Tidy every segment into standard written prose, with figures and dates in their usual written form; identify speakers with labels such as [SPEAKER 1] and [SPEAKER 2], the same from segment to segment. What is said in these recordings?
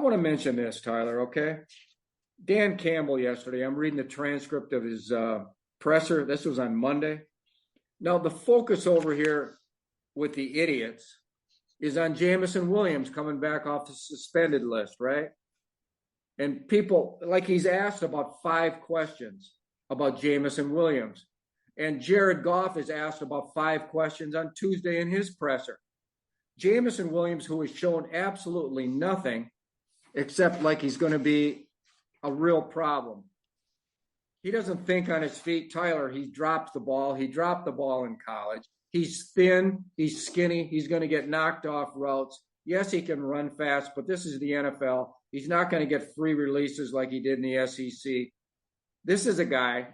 [SPEAKER 1] want to mention this, Tyler, okay? Dan Campbell yesterday, I'm reading the transcript of his presser. This was on Monday. Now, the focus over here with the idiots is on Jameson Williams coming back off the suspended list, right? And people, like he's asked about 5 questions about Jameson Williams. And Jared Goff is asked about 5 questions on Tuesday in his presser. Jameson Williams, who has shown absolutely nothing except like he's going to be a real problem. He doesn't think on his feet. Tyler, he drops the ball. He dropped the ball in college. He's thin. He's skinny. He's going to get knocked off routes. Yes, he can run fast, but this is the NFL. He's not going to get free releases like he did in the SEC. This is a guy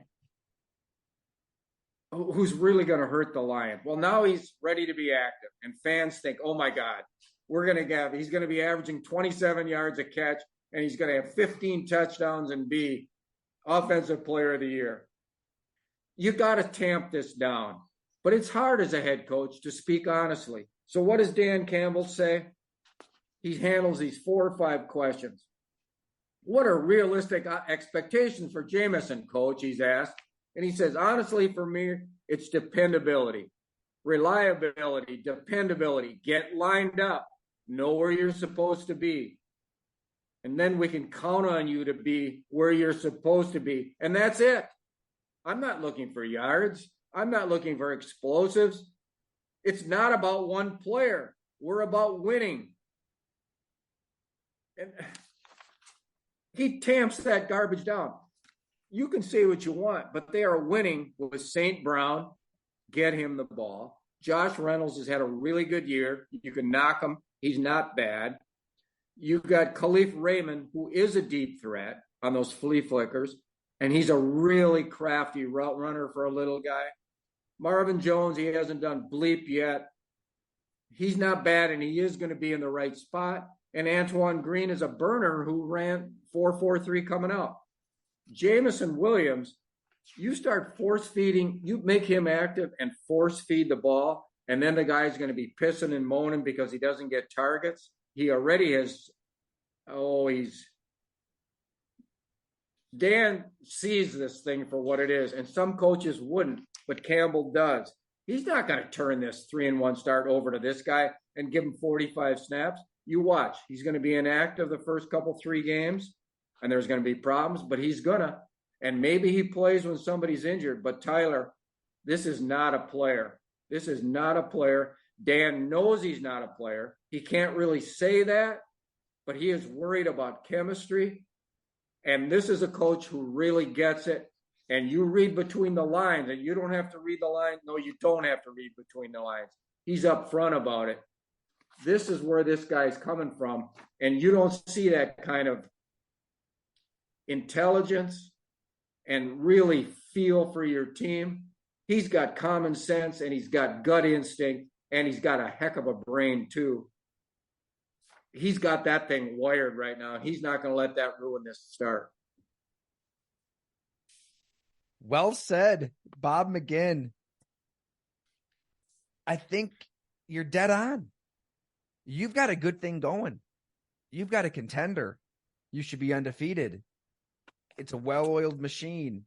[SPEAKER 1] who's really going to hurt the Lions. Well, now he's ready to be active, and fans think, oh, my God, he's going to be averaging 27 yards a catch, and he's going to have 15 touchdowns and be Offensive Player of the Year. You got to tamp this down. But it's hard as a head coach to speak honestly. So what does Dan Campbell say? He handles these 4 or 5 questions. What are realistic expectations for Jameson, coach? He's asked. And he says, honestly, for me, it's dependability, reliability, dependability. Get lined up. Know where you're supposed to be. And then we can count on you to be where you're supposed to be. And that's it. I'm not looking for yards. I'm not looking for explosives. It's not about one player. We're about winning. And he tamps that garbage down. You can say what you want, but they are winning with St. Brown. Get him the ball. Josh Reynolds has had a really good year. You can knock him. He's not bad. You've got Khalif Raymond, who is a deep threat on those flea flickers, and he's a really crafty route runner for a little guy. Marvin Jones, he hasn't done bleep yet. He's not bad, and he is going to be in the right spot. And Antoine Green is a burner who ran 4.43 coming out. Jameson Williams, you start force feeding, you make him active and force feed the ball, and then the guy's going to be pissing and moaning because he doesn't get targets. He already has, Dan sees this thing for what it is, and some coaches wouldn't, but Campbell does. He's not going to turn this 3-1 start over to this guy and give him 45 snaps. You watch. He's going to be inactive the first 3 games, and there's going to be problems, but he's going to. And maybe he plays when somebody's injured. But, Tyler, this is not a player. This is not a player. Dan knows he's not a player. He can't really say that, but he is worried about chemistry. And this is a coach who really gets it. And you read between the lines, and you don't have to read the lines. No, you don't have to read between the lines. He's upfront about it. This is where this guy's coming from. And you don't see that kind of intelligence and really feel for your team. He's got common sense, and he's got gut instinct, and he's got a heck of a brain too. He's got that thing wired right now. He's not going to let that ruin this start.
[SPEAKER 2] Well said, Bob McGinn. I think you're dead on. You've got a good thing going. You've got a contender. You should be undefeated. It's a well-oiled machine.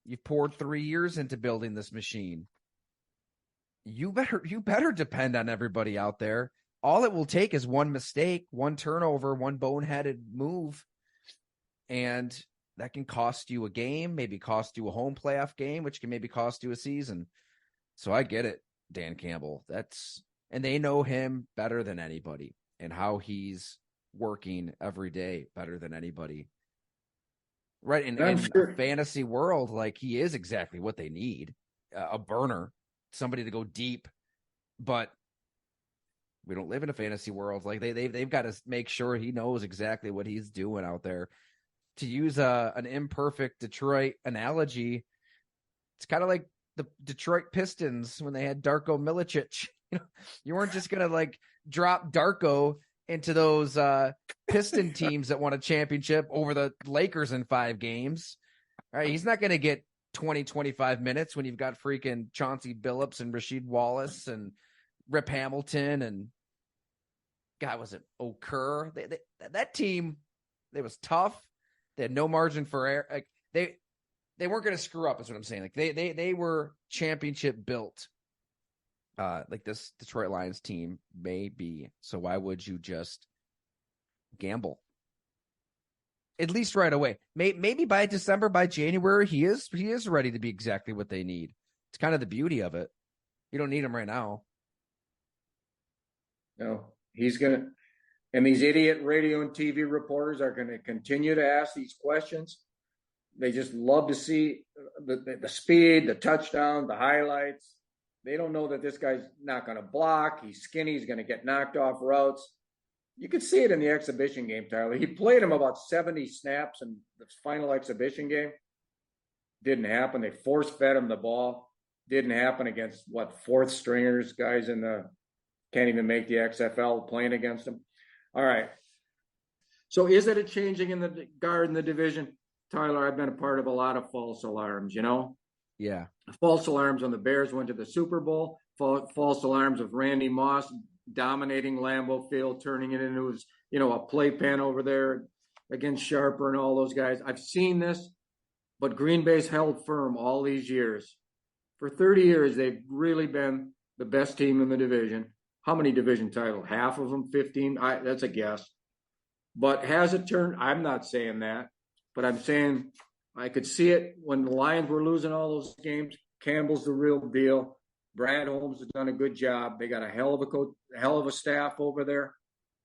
[SPEAKER 2] You've poured 3 years into building this machine. You better depend on everybody out there. All it will take is one mistake, one turnover, one boneheaded move, and that can cost you a game, maybe cost you a home playoff game, which can maybe cost you a season. So I get it, Dan Campbell. And they know him better than anybody and how he's working every day better than anybody. Right. In a fantasy world, like, he is exactly what they need. A burner, somebody to go deep. But we don't live in a fantasy world. Like, they've got to make sure he knows exactly what he's doing out there. To use an imperfect Detroit analogy, it's kind of like the Detroit Pistons when they had Darko Milicic. You weren't just going to drop Darko into those Piston teams that won a championship over the Lakers in 5 games. All right, he's not going to get 20, 25 minutes when you've got freaking Chauncey Billups and Rasheed Wallace and Rip Hamilton and God, was it Okur? That team, it was tough. They had no margin for error. Like, they weren't going to screw up, is what I'm saying. Like they were championship built. Like this Detroit Lions team may be. So why would you just gamble? At least right away. Maybe by December, by January, he is ready to be exactly what they need. It's kind of the beauty of it. You don't need him right now.
[SPEAKER 1] No, he's going to, and these idiot radio and TV reporters are going to continue to ask these questions. They just love to see the speed, the touchdown, the highlights. They don't know that this guy's not going to block. He's skinny. He's going to get knocked off routes. You could see it in the exhibition game, Tyler. He played him about 70 snaps in the final exhibition game. Didn't happen. They force-fed him the ball. Didn't happen against, fourth stringers, guys can't even make the XFL playing against him. All right. So is it a changing in the guard in the division? Tyler, I've been a part of a lot of false alarms,
[SPEAKER 2] Yeah.
[SPEAKER 1] False alarms when the Bears went to the Super Bowl. False alarms of Randy Moss dominating Lambeau Field, turning it into his, a playpen over there against Sharper and all those guys. I've seen this, but Green Bay's held firm all these years. For 30 years, they've really been the best team in the division. How many division titles? Half of them, 15? That's a guess. But has it turned? I'm not saying that, but I'm saying I could see it when the Lions were losing all those games. Campbell's the real deal. Brad Holmes has done a good job. They got a hell of a coach, a hell of a staff over there.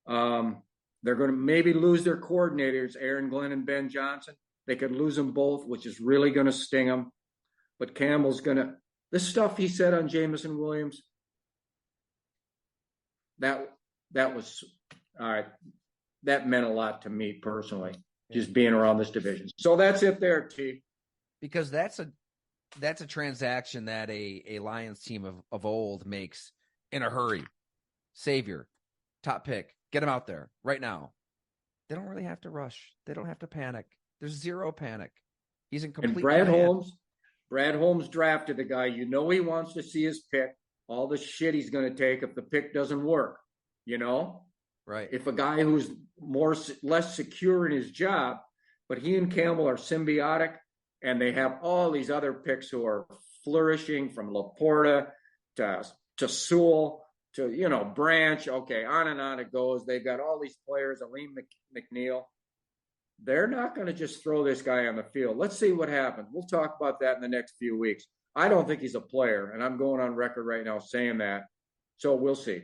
[SPEAKER 1] They're going to maybe lose their coordinators, Aaron Glenn and Ben Johnson. They could lose them both, which is really going to sting them. But Campbell's going to – this stuff he said on Jameson Williams, that was – all right, that meant a lot to me personally, just being around this division. So that's it there, T.
[SPEAKER 2] Because that's a transaction that a Lions team of old makes in a hurry. Savior, top pick, get him out there right now. They don't really have to rush. They don't have to panic. There's zero panic. He's in complete
[SPEAKER 1] and Brad Holmes drafted the guy. He wants to see his pick, all the shit he's going to take if the pick doesn't work,
[SPEAKER 2] Right.
[SPEAKER 1] If a guy who's less secure in his job, but he and Campbell are symbiotic, and they have all these other picks who are flourishing, from Laporta to Sewell to, Branch. Okay, on and on it goes. They've got all these players, Aleem McNeil. They're not going to just throw this guy on the field. Let's see what happens. We'll talk about that in the next few weeks. I don't think he's a player, and I'm going on record right now saying that. So we'll see.